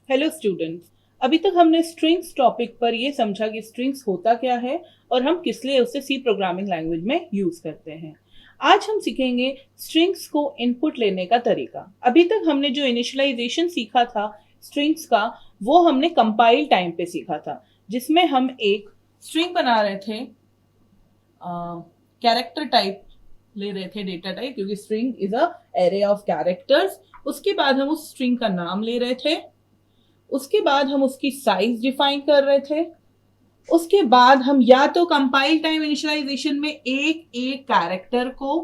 Hello students. अभी तक हमने स्ट्रिंग्स टॉपिक पर ये समझा कि स्ट्रिंग्स होता क्या है और हम किस लिए उसे सी प्रोग्रामिंग लैंग्वेज में यूज करते हैं। आज हम सीखेंगे स्ट्रिंग्स को इनपुट लेने का तरीका। अभी तक हमने जो इनिशियलाइजेशन सीखा था स्ट्रिंग्स का, वो हमने कंपाइल टाइम पे सीखा था, जिसमें हम एक स्ट्रिंग बना रहे थे, कैरेक्टर टाइप ले रहे थे, डेटा टाइप, क्योंकि string is a array of characters. उसके बाद हम उस स्ट्रिंग का नाम ले रहे थे, उसके बाद हम उसकी साइज डिफाइन कर रहे थे, उसके बाद हम या तो कंपाइल टाइम इनिशियलाइजेशन में एक एक कैरेक्टर को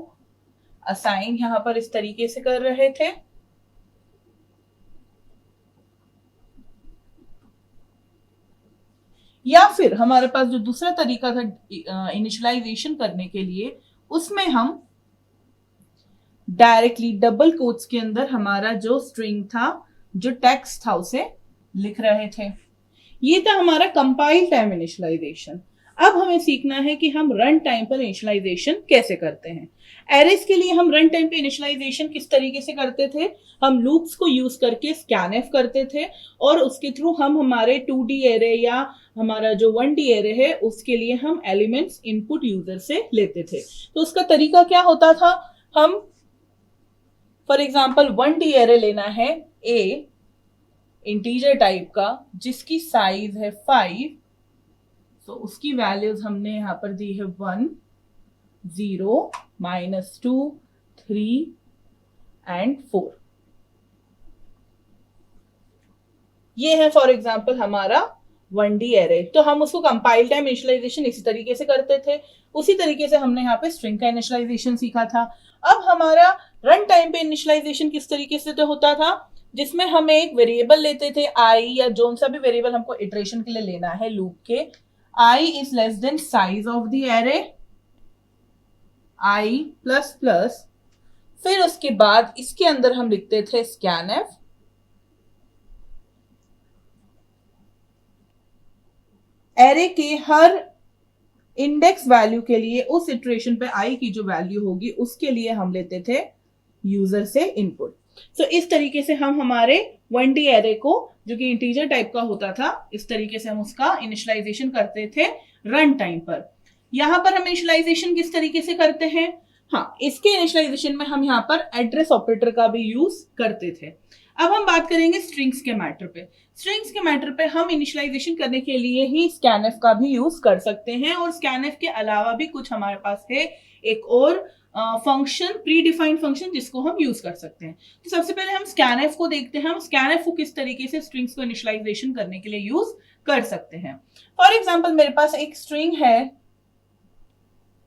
असाइन यहां पर इस तरीके से कर रहे थे, या फिर हमारे पास जो दूसरा तरीका था इनिशियलाइजेशन करने के लिए, उसमें हम डायरेक्टली डबल कोट्स के अंदर हमारा जो स्ट्रिंग था, जो टेक्स्ट था, उसे लिख रहे थे। ये था हमारा कंपाइल टाइम इनिशियलाइजेशन। अब हमें सीखना है कि हम रन टाइम पर इनिशियलाइजेशन कैसे करते हैं। एरेस के लिए हम रन टाइम पे इनिशियलाइजेशन किस तरीके से करते थे, हम लूप्स को यूज करके स्कैनएफ करते थे और उसके थ्रू हम हमारे 2D एरे या हमारा जो 1D एरे है उसके लिए हम एलिमेंट्स इनपुट यूजर से लेते थे। तो उसका तरीका क्या होता था, हम फॉर एग्जाम्पल 1D एरे लेना है ए इंटीजर टाइप का, जिसकी साइज है 5, तो उसकी वैल्यूज हमने यहां पर दी है 1, 0, -2, 3 एंड 4। ये है फॉर एग्जाम्पल हमारा 1D एरे। तो हम उसको कंपाइल टाइम इनिशियलाइजेशन इसी तरीके से करते थे। उसी तरीके से हमने यहाँ पे स्ट्रिंग का इनिशियलाइजेशन सीखा था। अब हमारा रन टाइम पे इनिशियलाइजेशन किस तरीके से तो होता था, जिसमें हम एक वेरिएबल लेते थे आई, या जो सा भी वेरिएबल हमको इटरेशन के लिए लेना है लूप के, i is less than size of the array, i plus plus, फिर उसके बाद इसके अंदर हम लिखते थे स्कैनएफ, एरे के हर इंडेक्स वैल्यू के लिए उस इटरेशन पे आई की जो वैल्यू होगी उसके लिए हम लेते थे यूजर से इनपुट। तो इस तरीके से हम हमारे 1D एरे को, जो कि इंटीजर टाइप का होता था, इस तरीके से हम उसका इनिशियलाइजेशन करते थे रन टाइम पर। यहां पर हम इनिशियलाइजेशन किस तरीके से करते हैं, हाँ, इसके इनिशियलाइजेशन में हम यहाँ पर एड्रेस ऑपरेटर का भी यूज करते थे। अब हम बात करेंगे स्ट्रिंग्स के मैटर पे। स्ट्रिंग्स के मैटर पे हम इनिशियलाइजेशन करने के लिए ही स्कैनएफ का भी यूज कर सकते हैं, और स्कैनएफ के अलावा भी कुछ हमारे पास है एक और फंक्शन, प्री डिफाइंड फंक्शन, जिसको हम यूज कर सकते हैं। तो सबसे पहले हम स्कैनएफ को देखते हैं, हम स्कैनएफ को किस तरीके से स्ट्रिंग्स को इनिशियलाइजेशन करने के लिए यूज कर सकते हैं। फॉर एग्जाम्पल मेरे पास एक स्ट्रिंग है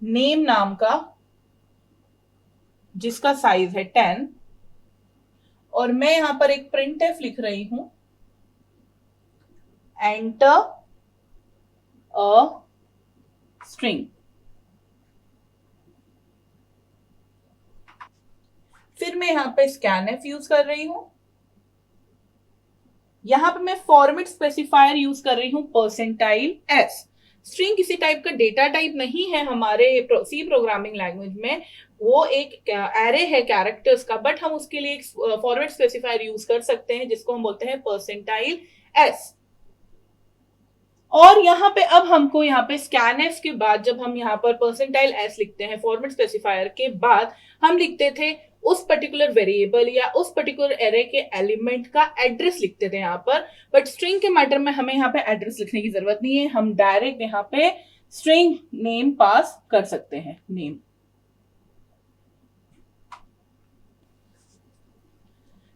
नेम नाम का, जिसका साइज है 10, और मैं यहां पर एक प्रिंटएफ लिख रही हूं, एंटर अ स्ट्रिंग। फिर मैं यहां पे स्कैनएफ यूज कर रही हूं, यहां पे मैं फॉर्मेट स्पेसिफायर यूज कर रही हूं %s। स्ट्रिंग किसी टाइप का डेटा टाइप नहीं है हमारे सी प्रोग्रामिंग लैंग्वेज में, वो एक एरे है कैरेक्टर्स का, बट हम उसके लिए एक फॉर्मेट स्पेसिफायर यूज कर सकते हैं, जिसको हम बोलते हैं %s। और यहाँ पे अब हमको यहाँ पे स्कैनएफ के बाद, जब हम यहाँ पर %s लिखते हैं फॉर्मेट स्पेसिफायर के बाद, हम लिखते थे उस पर्टिकुलर वेरिएबल या उस पर्टिकुलर एरे के एलिमेंट का एड्रेस लिखते थे यहाँ पर। बट स्ट्रिंग के मैटर में हमें यहाँ पे एड्रेस लिखने की जरूरत नहीं है, हम डायरेक्ट यहाँ पे स्ट्रिंग नेम पास कर सकते हैं, नेम।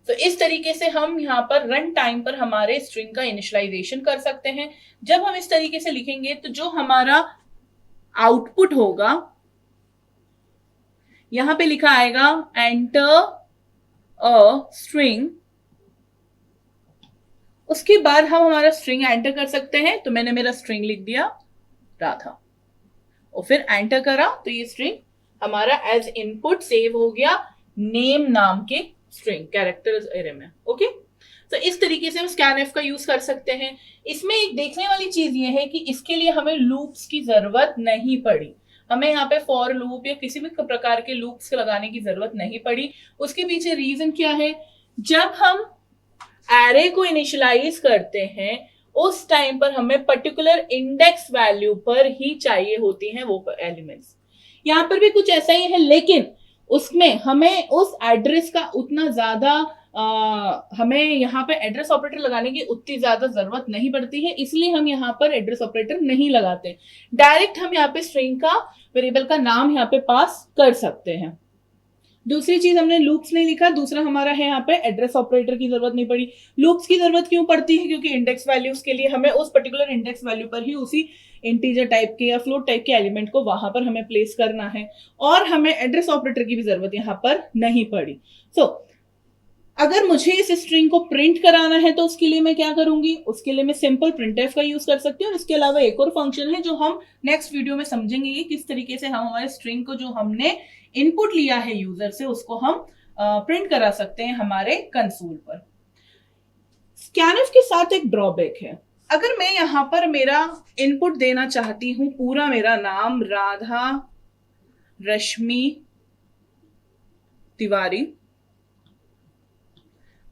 तो इस तरीके से हम यहाँ पर रन टाइम पर हमारे स्ट्रिंग का इनिशियलाइजेशन कर सकते हैं। जब हम इस तरीके से लिखेंगे तो जो हमारा आउटपुट होगा, यहां पे लिखा आएगा एंटर अ स्ट्रिंग। उसके बाद हम हमारा स्ट्रिंग एंटर कर सकते हैं, तो मैंने मेरा स्ट्रिंग लिख दिया राधा, और फिर एंटर करा तो ये स्ट्रिंग हमारा एज इनपुट सेव हो गया नेम नाम के स्ट्रिंग कैरेक्टर्स एरे में। ओके, तो इस तरीके से हम स्कैनएफ का यूज कर सकते हैं। इसमें एक देखने वाली चीज ये है कि इसके लिए हमें लूप्स की जरूरत नहीं पड़ी, हमें यहाँ पे फॉर लूप या किसी भी प्रकार के लूप्स लगाने की जरूरत नहीं पड़ी। उसके पीछे रीजन क्या है, जब हम एरे को इनिशियलाइज करते हैं उस टाइम पर हमें पर्टिकुलर इंडेक्स वैल्यू पर ही चाहिए होती हैं वो एलिमेंट्स। यहां पर भी कुछ ऐसा ही है, लेकिन उसमें हमें उस एड्रेस का उतना ज्यादा हमें यहाँ पे एड्रेस ऑपरेटर लगाने की उतनी ज्यादा जरूरत नहीं पड़ती है, इसलिए हम यहाँ पर एड्रेस ऑपरेटर नहीं लगाते। डायरेक्ट हम यहाँ पे स्ट्रिंग का वेरिएबल का नाम यहाँ पे पास कर सकते हैं। दूसरी चीज हमने लूप्स नहीं लिखा, दूसरा हमारा है यहाँ पे एड्रेस ऑपरेटर की जरूरत नहीं पड़ी। लूप्स की जरूरत क्यों पड़ती है? क्योंकि इंडेक्स वैल्यूज के लिए हमें उस पर्टिकुलर इंडेक्स वैल्यू पर ही उसी इंटीजर टाइप के या फ्लोट टाइप के एलिमेंट को वहां पर हमें प्लेस करना है, और हमें एड्रेस ऑपरेटर की भी जरूरत यहाँ पर नहीं पड़ी। सो अगर मुझे इस स्ट्रिंग को प्रिंट कराना है तो उसके लिए मैं क्या करूंगी? उसके लिए मैं सिंपल प्रिंटफ का यूज कर सकती हूँ, और इसके अलावा एक और फंक्शन है जो हम नेक्स्ट वीडियो में समझेंगे कि किस तरीके से हम हमारे स्ट्रिंग को जो हमने इनपुट लिया है यूजर से उसको हम प्रिंट करा सकते हैं हमारे कंसोल पर। स्कैनफ के साथ एक ड्रॉबैक है। अगर मैं यहां पर मेरा इनपुट देना चाहती हूं पूरा मेरा नाम राधा रश्मि तिवारी,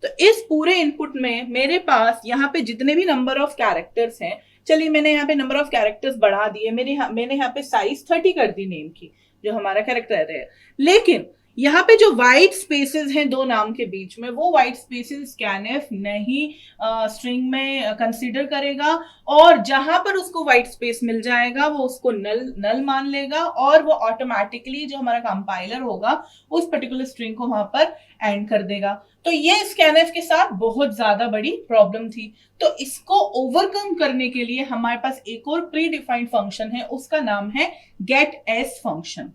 तो इस पूरे इनपुट में मेरे पास यहाँ पे जितने भी नंबर ऑफ कैरेक्टर्स हैं, चलिए मैंने यहाँ पे नंबर ऑफ कैरेक्टर्स बढ़ा दिए, मैंने यहाँ पे साइज 30 कर दी नेम की, जो हमारा कैरेक्टर है। लेकिन यहाँ पे जो व्हाइट स्पेसेस हैं दो नाम के बीच में, वो व्हाइट स्पेसेस स्कैनफ नहीं स्ट्रिंग में कंसीडर करेगा, और जहां पर उसको व्हाइट स्पेस मिल जाएगा वो उसको नल मान लेगा, और वो ऑटोमेटिकली जो हमारा कंपाइलर होगा उस पर्टिकुलर स्ट्रिंग को वहां पर एंड कर देगा। तो ये स्कैनफ के साथ बहुत ज्यादा बड़ी प्रॉब्लम थी। तो इसको ओवरकम करने के लिए हमारे पास एक और प्री डिफाइंड फंक्शन है, उसका नाम है गेट एस फंक्शन।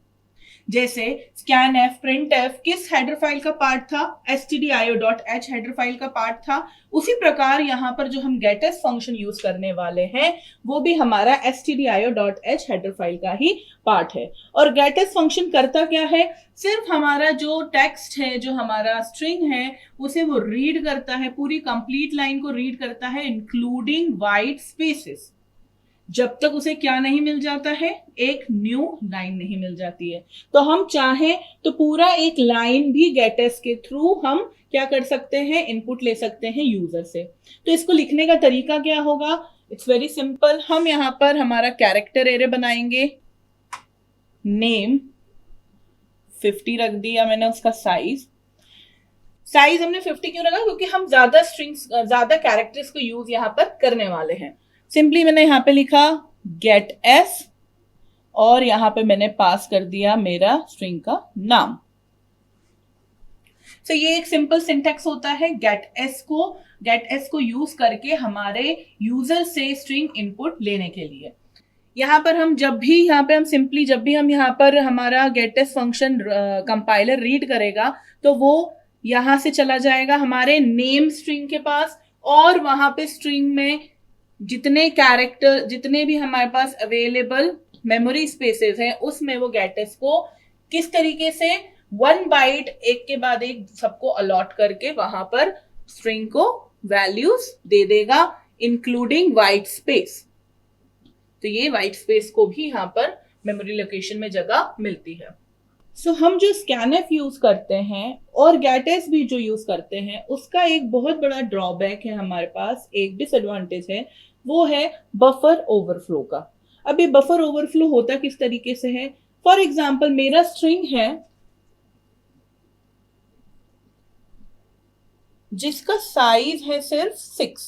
जैसे स्कैनफ प्रिंटफ किस हेडर फाइल का पार्ट था? stdio.h हेडर फाइल का पार्ट था। उसी प्रकार यहाँ पर जो हम गेटस फंक्शन यूज करने वाले हैं वो भी हमारा stdio.h हेडर फाइल का ही पार्ट है। और गेटस फंक्शन करता क्या है? सिर्फ हमारा जो टेक्स्ट है, जो हमारा स्ट्रिंग है, उसे वो रीड करता है, पूरी कंप्लीट लाइन को रीड करता है इंक्लूडिंग व्हाइट स्पेसेस। जब तक उसे क्या नहीं मिल जाता है? एक न्यू लाइन नहीं मिल जाती है। तो हम चाहें तो पूरा एक लाइन भी गेटस के थ्रू हम क्या कर सकते हैं? इनपुट ले सकते हैं यूजर से। तो इसको लिखने का तरीका क्या होगा? It's very simple. हम यहां पर हमारा कैरेक्टर एरे बनाएंगे, नेम 50 रख दिया मैंने, उसका साइज हमने 50 क्यों रखा? क्योंकि हम ज्यादा स्ट्रिंग्स, ज्यादा कैरेक्टर्स को यूज यहां पर करने वाले हैं। सिंपली मैंने यहां पे लिखा गेट एस, और यहां पे मैंने पास कर दिया मेरा स्ट्रिंग का नाम। तो ये एक सिंपल सिंटैक्स होता है गेट एस को यूज करके हमारे यूजर से स्ट्रिंग इनपुट लेने के लिए। यहां पर हम जब भी हम यहां पर हमारा gets function compiler read करेगा तो वो यहां से चला जाएगा हमारे नेम स्ट्रिंग के पास, और वहां पे स्ट्रिंग में जितने भी हमारे पास अवेलेबल मेमोरी स्पेसेस हैं उसमें वो गेटस को किस तरीके से 1 बाइट एक के बाद एक सबको अलॉट करके वहां पर स्ट्रिंग को वैल्यूज दे देगा इंक्लूडिंग व्हाइट स्पेस। तो ये व्हाइट स्पेस को भी यहां पर मेमोरी लोकेशन में जगह मिलती है। सो हम जो स्कैनफ यूज करते हैं और गेटस भी जो यूज करते हैं उसका एक बहुत बड़ा ड्रॉबैक है, हमारे पास एक डिसएडवांटेज है, वो है बफर ओवरफ्लो का। अब ये बफर ओवरफ्लो होता किस तरीके से है? फॉर एग्जाम्पल मेरा स्ट्रिंग है जिसका साइज है सिर्फ 6,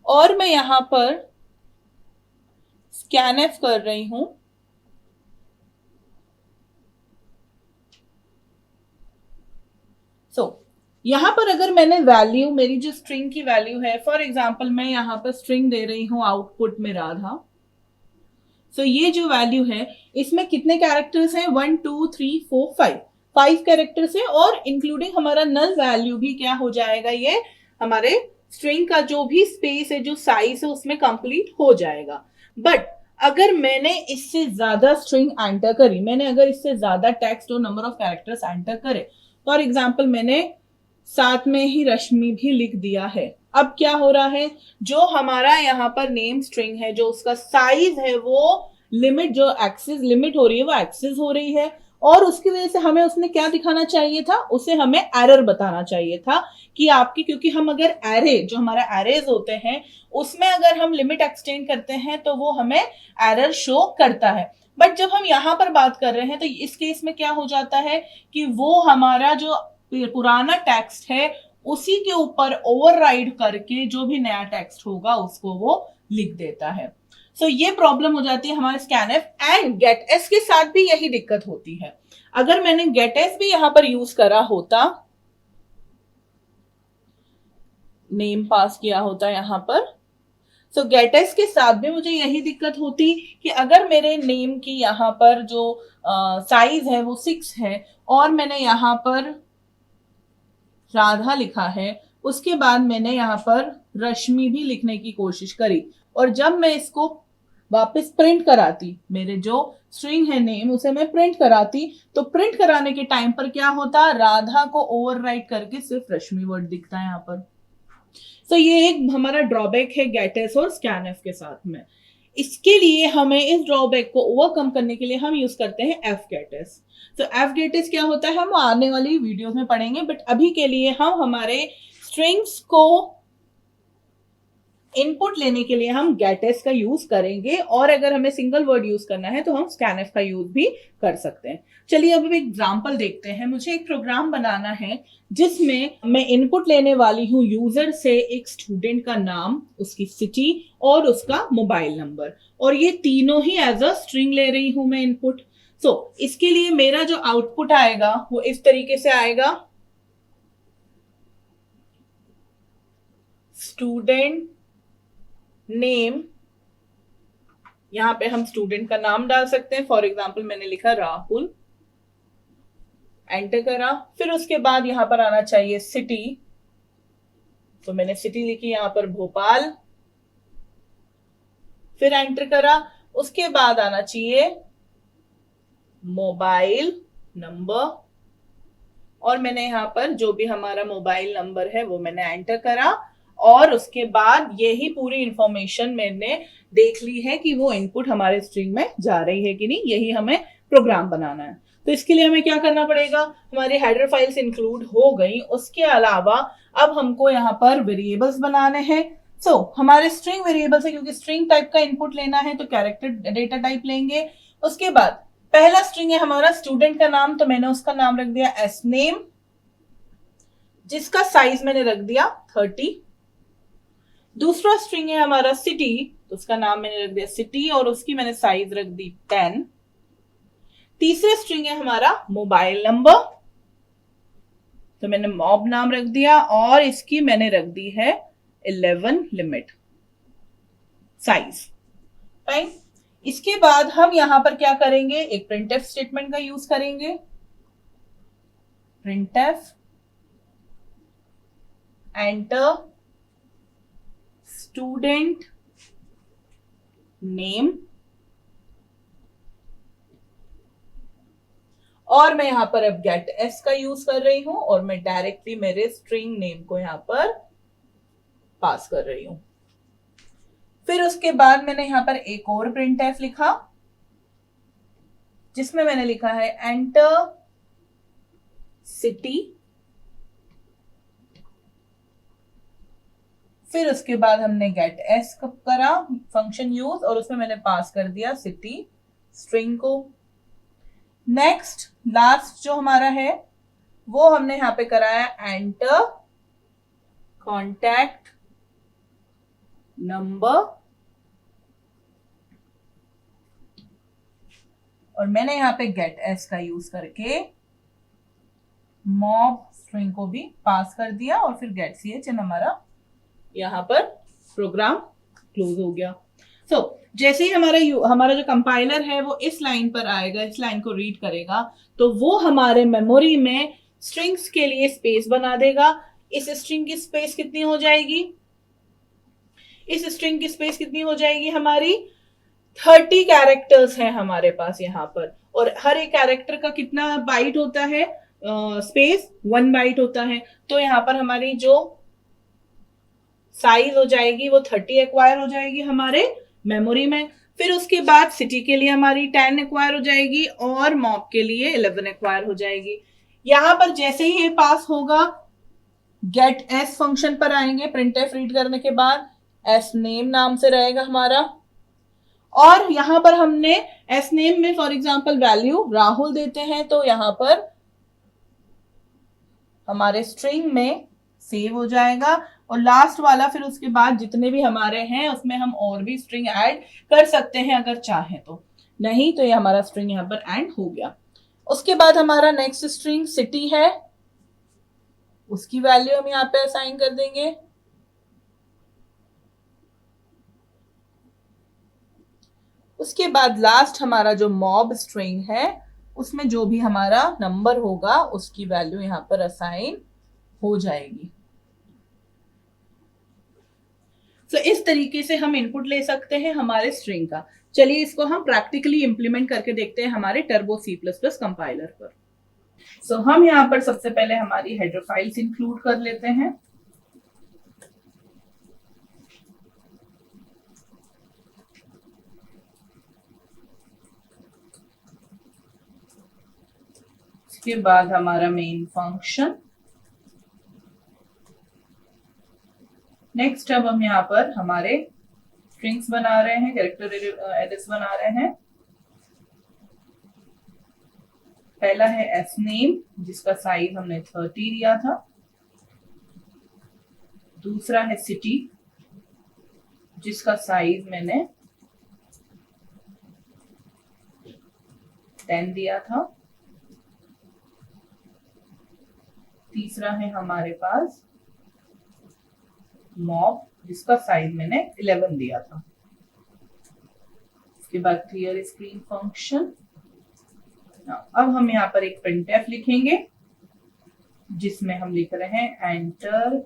और मैं यहां पर स्कैनफ कर रही हूं यहां पर अगर मैंने वैल्यू, मेरी जो स्ट्रिंग की वैल्यू है, फॉर एग्जांपल मैं यहां पर स्ट्रिंग दे रही हूं आउटपुट में राधा। ये जो वैल्यू है इसमें कितने कैरेक्टर्स हैं? 1 2 3 4 5 कैरेक्टर्स है, और इंक्लूडिंग हमारा नल वैल्यू भी क्या हो जाएगा? ये हमारे स्ट्रिंग का जो भी स्पेस है, जो साइज है, उसमें कंप्लीट हो जाएगा। बट अगर मैंने इससे ज्यादा स्ट्रिंग एंटर करी, मैंने अगर इससे ज्यादा टेक्स्ट और नंबर ऑफ कैरेक्टर्स एंटर करे, फॉर एग्जाम्पल मैंने साथ में ही रश्मि भी लिख दिया है, अब क्या हो रहा है? जो हमारा यहाँ पर नेम स्ट्रिंग है, जो उसका साइज है, वो लिमिट, जो एक्सेस लिमिट हो रही है वो एक्सेस हो रही है, और उसकी वजह से हमें उसने क्या दिखाना चाहिए था, उसे हमें एरर बताना चाहिए था कि आपकी, क्योंकि हम अगर एरे, जो हमारा एरेज होते हैं उसमें अगर हम लिमिट एक्सटेंड करते हैं तो वो हमें एरर शो करता है। बट जब हम यहाँ पर बात कर रहे हैं तो इस केस में क्या हो जाता है कि वो हमारा जो पुराना टेक्स्ट है उसी के ऊपर ओवरराइड करके जो भी नया टेक्स्ट होगा उसको वो लिख देता है। सो ये प्रॉब्लम हो जाती है हमारे स्कैनफ एंड गेट एस के साथ भी यही दिक्कत होती है। अगर मैंने गेट एस भी यहां पर यूज करा होता, नेम पास किया होता यहां पर, सो गेट एस के साथ भी मुझे यही दिक्कत होती कि अगर मेरे नेम की यहां पर जो साइज है वो 6 है और मैंने यहां पर राधा लिखा है, उसके बाद मैंने यहां पर रश्मि भी लिखने की कोशिश करी, और जब मैं इसको वापस प्रिंट कराती, मेरे जो स्ट्रिंग है नेम उसे मैं प्रिंट कराती, तो प्रिंट कराने के टाइम पर क्या होता, राधा को ओवरराइट करके सिर्फ रश्मि वर्ड दिखता है यहाँ पर। तो ये एक हमारा ड्रॉबैक है गेटएस और स्कैनएफ के साथ में। इसके लिए हमें इस ड्रॉबैक को ओवरकम करने के लिए हम यूज करते हैं एफ गेटएस। तो एफ गेटएस क्या होता है हम आने वाली वीडियोस में पढ़ेंगे, बट अभी के लिए हम हमारे स्ट्रिंग्स को इनपुट लेने के लिए हम गेटएस का यूज करेंगे, और अगर हमें सिंगल वर्ड यूज करना है तो हम स्कैनएफ का यूज भी कर सकते हैं। चलिए अब एक एग्जांपल देखते हैं। मुझे एक प्रोग्राम बनाना है जिसमें मैं इनपुट लेने वाली हूं यूजर से एक स्टूडेंट का नाम, उसकी सिटी और उसका मोबाइल नंबर, और ये तीनों ही एज अ स्ट्रिंग ले रही हूं मैं इनपुट। सो इसके लिए मेरा जो आउटपुट आएगा वो इस तरीके से आएगा, स्टूडेंट नेम, यहां पे हम स्टूडेंट का नाम डाल सकते हैं, फॉर एग्जाम्पल मैंने लिखा राहुल, एंटर करा। फिर उसके बाद यहां पर आना चाहिए सिटी, तो मैंने सिटी लिखी यहां पर भोपाल, फिर एंटर करा। उसके बाद आना चाहिए मोबाइल नंबर, और मैंने यहां पर जो भी हमारा मोबाइल नंबर है वो मैंने एंटर करा, और उसके बाद यही पूरी इंफॉर्मेशन मैंने देख ली है कि वो इनपुट हमारे स्ट्रिंग में जा रही है कि नहीं, यही हमें प्रोग्राम बनाना है। तो इसके लिए हमें क्या करना पड़ेगा, हमारी हेडर फाइल्स इंक्लूड हो गई, उसके अलावा अब हमको यहाँ पर वेरिएबल्स बनाने हैं। सो हमारे स्ट्रिंग वेरिएबल्स है, क्योंकि स्ट्रिंग टाइप का इनपुट लेना है तो कैरेक्टर डेटा टाइप लेंगे। उसके बाद पहला स्ट्रिंग है हमारा स्टूडेंट का नाम, तो मैंने उसका नाम रख दिया एस नेम, जिसका साइज मैंने रख दिया 30। दूसरा स्ट्रिंग है हमारा सिटी, तो उसका नाम मैंने रख दिया सिटी और उसकी मैंने साइज रख दी 10। तीसरा स्ट्रिंग है हमारा मोबाइल नंबर, तो मैंने मॉब नाम रख दिया और इसकी मैंने रख दी है 11 लिमिट साइज। फाइन। इसके बाद हम यहां पर क्या करेंगे, एक प्रिंटफ स्टेटमेंट का यूज करेंगे। प्रिंटफ एंटर स्टूडेंट नेम, और मैं यहां पर अब गेट एस का यूज कर रही हूं और मैं डायरेक्टली मेरे स्ट्रिंग नेम को यहां पर पास कर रही हूं। फिर उसके बाद मैंने यहां पर एक और प्रिंटफ लिखा जिसमें मैंने लिखा है एंटर सिटी, फिर उसके बाद हमने गेट एस करा फंक्शन यूज और उसमें मैंने पास कर दिया सिटी स्ट्रिंग को। नेक्स्ट लास्ट जो हमारा है वो हमने यहां पे कराया एंटर कॉन्टैक्ट नंबर, और मैंने यहां पे गेट एस का यूज करके मॉब स्ट्रिंग को भी पास कर दिया और फिर गेट सी एच एन हमारा यहां पर प्रोग्राम क्लोज हो गया। सो जैसे ही हमारा जो कंपाइलर है वो इस लाइन पर आएगा, इस लाइन को रीड करेगा, तो वो हमारे मेमोरी में स्ट्रिंग्स के लिए स्पेस बना देगा। इस स्ट्रिंग की स्पेस कितनी हो जाएगी, इस स्ट्रिंग की स्पेस कितनी हो जाएगी हमारी 30 कैरेक्टर्स हैं हमारे पास यहाँ पर, और हर एक कैरेक्टर का कितना बाइट होता है, स्पेस 1 बाइट होता है। तो यहाँ पर हमारी जो साइज हो जाएगी वो 30 एक्वायर हो जाएगी हमारे मेमोरी में। फिर उसके बाद सिटी के लिए हमारी 10 एक्वायर हो जाएगी और मॉब के लिए 11 एक्वायर हो जाएगी। यहां पर जैसे ही ये पास होगा गेट एस फंक्शन पर आएंगे, प्रिंट एफ रीड करने के बाद एस नेम नाम से रहेगा हमारा, और यहां पर हमने एस नेम में फॉर एग्जांपल वैल्यू राहुल देते हैं तो यहां पर हमारे स्ट्रिंग में सेव हो जाएगा। और लास्ट वाला फिर उसके बाद जितने भी हमारे हैं उसमें हम और भी स्ट्रिंग ऐड कर सकते हैं अगर चाहें तो, नहीं तो ये हमारा स्ट्रिंग यहां पर एंड हो गया। उसके बाद हमारा नेक्स्ट स्ट्रिंग सिटी है, उसकी वैल्यू हम यहां पे असाइन कर देंगे। उसके बाद लास्ट हमारा जो मॉब स्ट्रिंग है उसमें जो भी हमारा नंबर होगा उसकी वैल्यू यहां पर असाइन हो जाएगी। तो इस तरीके से हम इनपुट ले सकते हैं हमारे स्ट्रिंग का। चलिए इसको हम प्रैक्टिकली इंप्लीमेंट करके देखते हैं हमारे टर्बो C++ कंपाइलर पर। सो हम यहां पर सबसे पहले हमारी हेडर फाइल्स इंक्लूड कर लेते हैं। उसके बाद हमारा मेन फंक्शन। नेक्स्ट अब हम यहाँ पर हमारे स्ट्रिंग्स बना रहे हैं, कैरेक्टर एरेस बना रहे हैं। पहला है एस नेम जिसका साइज हमने 30 दिया था। दूसरा है सिटी जिसका साइज मैंने 10 दिया था। तीसरा है हमारे पास मॉब जिसका साइज मैंने 11 दिया था। उसके बाद क्लियर स्क्रीन फंक्शन। अब हम यहाँ पर एक प्रिंटफ लिखेंगे जिसमें हम लिख रहे हैं enter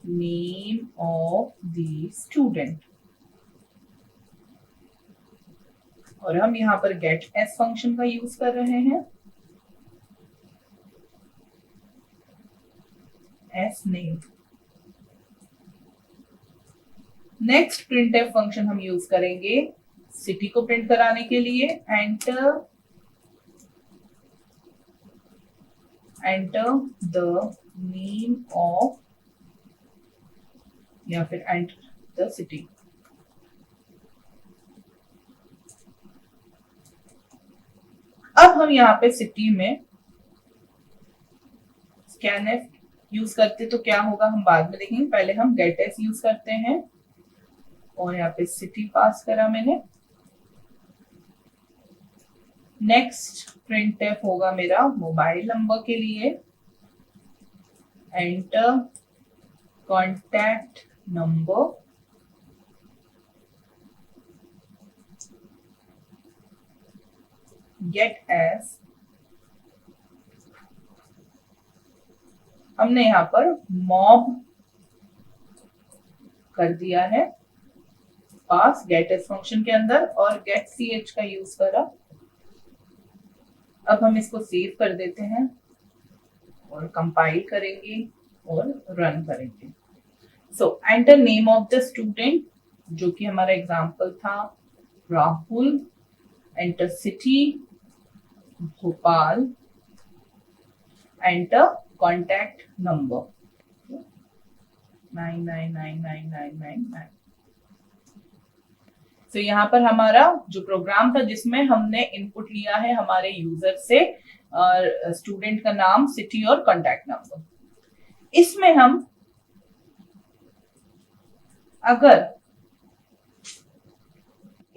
name of the student, और हम यहाँ पर गेट एस फंक्शन का यूज कर रहे हैं। S name. Next printf function हम यूज करेंगे सिटी को प्रिंट कराने के लिए। एंटर द नेम ऑफ, या फिर एंटर द सिटी। अब हम यहाँ पे सिटी में स्कैनफ यूज करते तो क्या होगा हम बाद में देखेंगे, पहले हम गेट एस यूज करते हैं और यहाँ पे सिटी पास करा मैंने। नेक्स्ट प्रिंटफ होगा मेरा मोबाइल नंबर के लिए। Enter contact number, gets. हमने यहां पर मॉब कर दिया है पास गेट एस फंक्शन के अंदर और गेट सी एच का यूज करा। अब हम इसको सेव कर देते हैं और कंपाइल करेंगे और रन करेंगे। सो enter name of the student जो कि हमारा एग्जाम्पल था Rahul. Enter city Bhopal. Enter contact number 99999999। तो यहाँ पर हमारा जो प्रोग्राम था जिसमें हमने इनपुट लिया है हमारे यूजर से स्टूडेंट का नाम, सिटी और कॉन्टैक्ट नंबर, इसमें हम अगर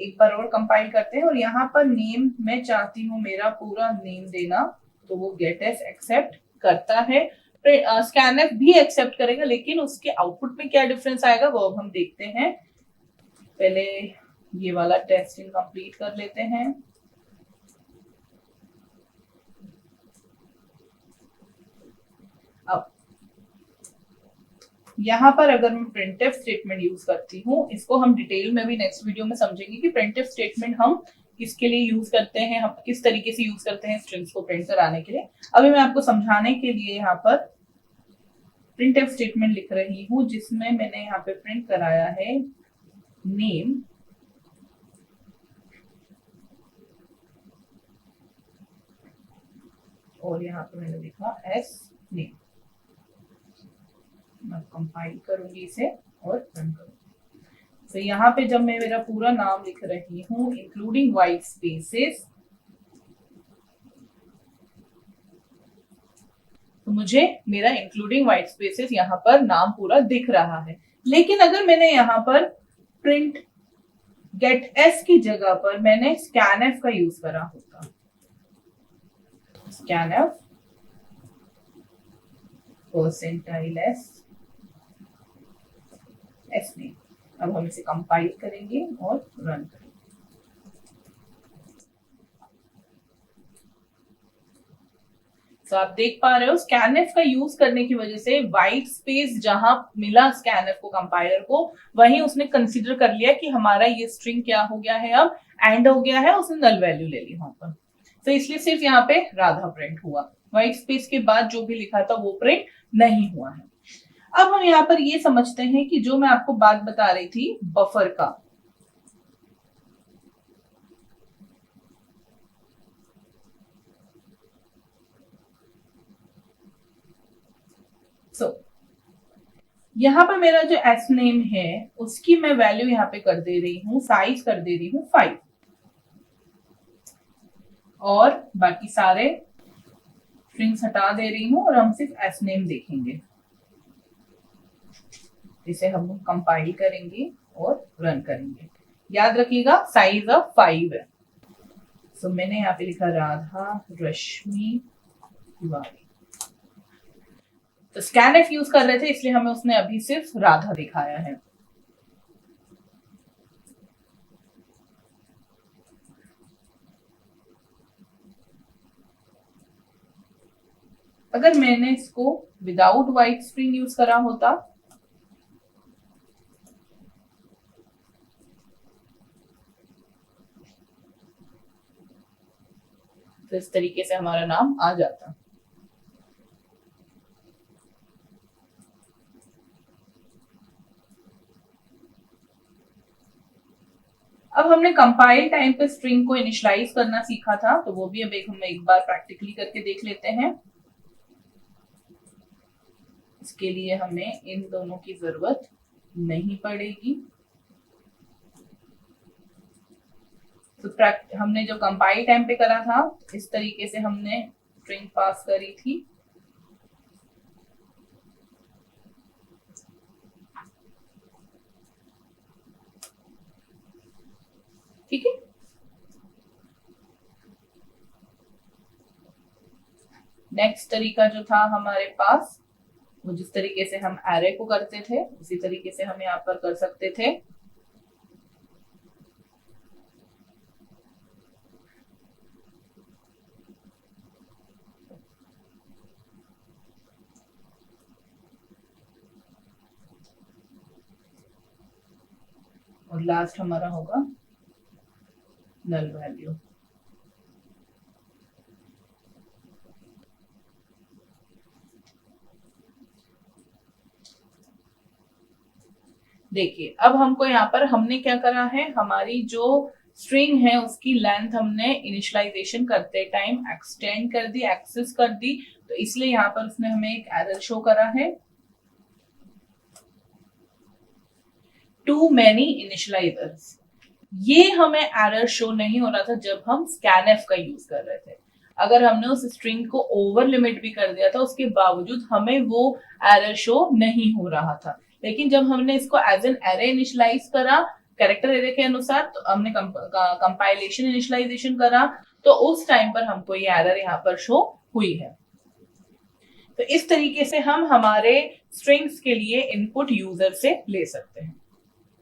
एक बार और कंपाइल करते हैं और यहाँ पर नेम मैं चाहती हूँ मेरा पूरा नेम देना तो वो गेट एस एक्सेप्ट करता है। स्कैनफ भी एक्सेप्ट करेगा, लेकिन उसके आउटपुट में क्या डिफरेंस आएगा वो अब हम देखते हैं। पहले ये वाला टेस्टिंग कंप्लीट कर लेते हैं। अब यहां पर अगर मैं प्रिंटफ स्टेटमेंट यूज करती हूँ, इसको हम डिटेल में भी नेक्स्ट वीडियो में समझेंगे कि प्रिंटफ स्टेटमेंट हम किसके लिए यूज करते हैं, हम किस तरीके से यूज करते हैं स्ट्रिंग्स को प्रिंट कराने के लिए। अभी मैं आपको समझाने के लिए यहाँ पर प्रिंटफ स्टेटमेंट लिख रही हूँ जिसमें मैंने यहाँ पे प्रिंट कराया है नेम और यहाँ पे मैंने लिखा एस नेम। मैं कंपाइल करूंगी इसे और रन करूंगी। तो यहाँ पे जब मैं मेरा पूरा नाम लिख रही हूँ इंक्लूडिंग व्हाइट स्पेसेस, तो मुझे मेरा इंक्लूडिंग व्हाइट स्पेसेस यहाँ पर नाम पूरा दिख रहा है। लेकिन अगर मैंने यहाँ पर प्रिंट गेट एस की जगह पर मैंने स्कैनएफ का यूज करा होता, scanf percentile S S name. अब हम इसे कंपाइल करेंगे और रन करेंगे। तो आप देख पा रहे हो स्कैनएफ का यूज करने की वजह से व्हाइट स्पेस जहां मिला स्कैनएफ को कंपाइलर को, वहीं उसने कंसीडर कर लिया कि हमारा ये स्ट्रिंग क्या हो गया है, अब एंड हो गया है, उसने नल वैल्यू ले ली वहां पर। तो इसलिए सिर्फ यहाँ पे राधा प्रिंट हुआ, व्हाइट स्पेस के बाद जो भी लिखा था वो प्रिंट नहीं हुआ है। अब हम यहाँ पर ये समझते हैं कि जो मैं आपको बात बता रही थी बफर का, यहाँ पर मेरा जो एस नेम है उसकी मैं वैल्यू यहाँ पे कर दे रही हूँ, साइज कर दे रही हूँ 5, और बाकी सारे स्ट्रिंग्स हटा दे रही हूँ और हम सिर्फ एस नेम देखेंगे। इसे हम कंपाइल करेंगे और रन करेंगे। याद रखिएगा साइज अब 5 है। सो मैंने यहाँ पे लिखा राधा रश्मि तिवारी। तो स्कैनएफ यूज कर रहे थे इसलिए हमें उसने अभी सिर्फ राधा दिखाया है। अगर मैंने इसको विदाउट व्हाइट स्ट्रिंग यूज करा होता तो इस तरीके से हमारा नाम आ जाता। अब हमने कंपाइल टाइम पे स्ट्रिंग को इनिशियलाइज करना सीखा था, तो वो भी अब हम एक बार प्रैक्टिकली करके देख लेते हैं। इसके लिए हमें इन दोनों की जरूरत नहीं पड़ेगी। तो हमने जो कंपाइल टाइम पे करा था इस तरीके से हमने स्ट्रिंग पास करी थी। ठीक है, नेक्स्ट तरीका जो था हमारे पास, वो जिस तरीके से हम एरे को करते थे उसी तरीके से हम यहाँ पर कर सकते थे। और लास्ट हमारा होगा नल वैल्यू। देखिए अब हमको यहाँ पर हमने क्या करा है, हमारी जो स्ट्रिंग है उसकी लेंथ हमने इनिशियलाइजेशन करते टाइम एक्सटेंड कर दी, एक्सेस कर दी, तो इसलिए यहाँ पर उसने हमें एक एरर शो करा है, टू मैनी इनिशियलाइजर्स। ये हमें एरर शो नहीं हो रहा था जब हम स्कैनएफ का यूज कर रहे थे। अगर हमने उस स्ट्रिंग को ओवर लिमिट भी कर दिया था उसके बावजूद हमें वो एरर शो नहीं हो रहा था। लेकिन जब हमने इसको एज एन एरे इनिशियलाइज करा कैरेक्टर एरे के अनुसार, तो हमने कंपाइलेशन इनिशियलाइजेशन करा, तो उस टाइम पर हमको ये एरर यहाँ पर शो हुई है। तो इस तरीके से हम हमारे स्ट्रिंग्स के लिए इनपुट यूजर से ले सकते हैं।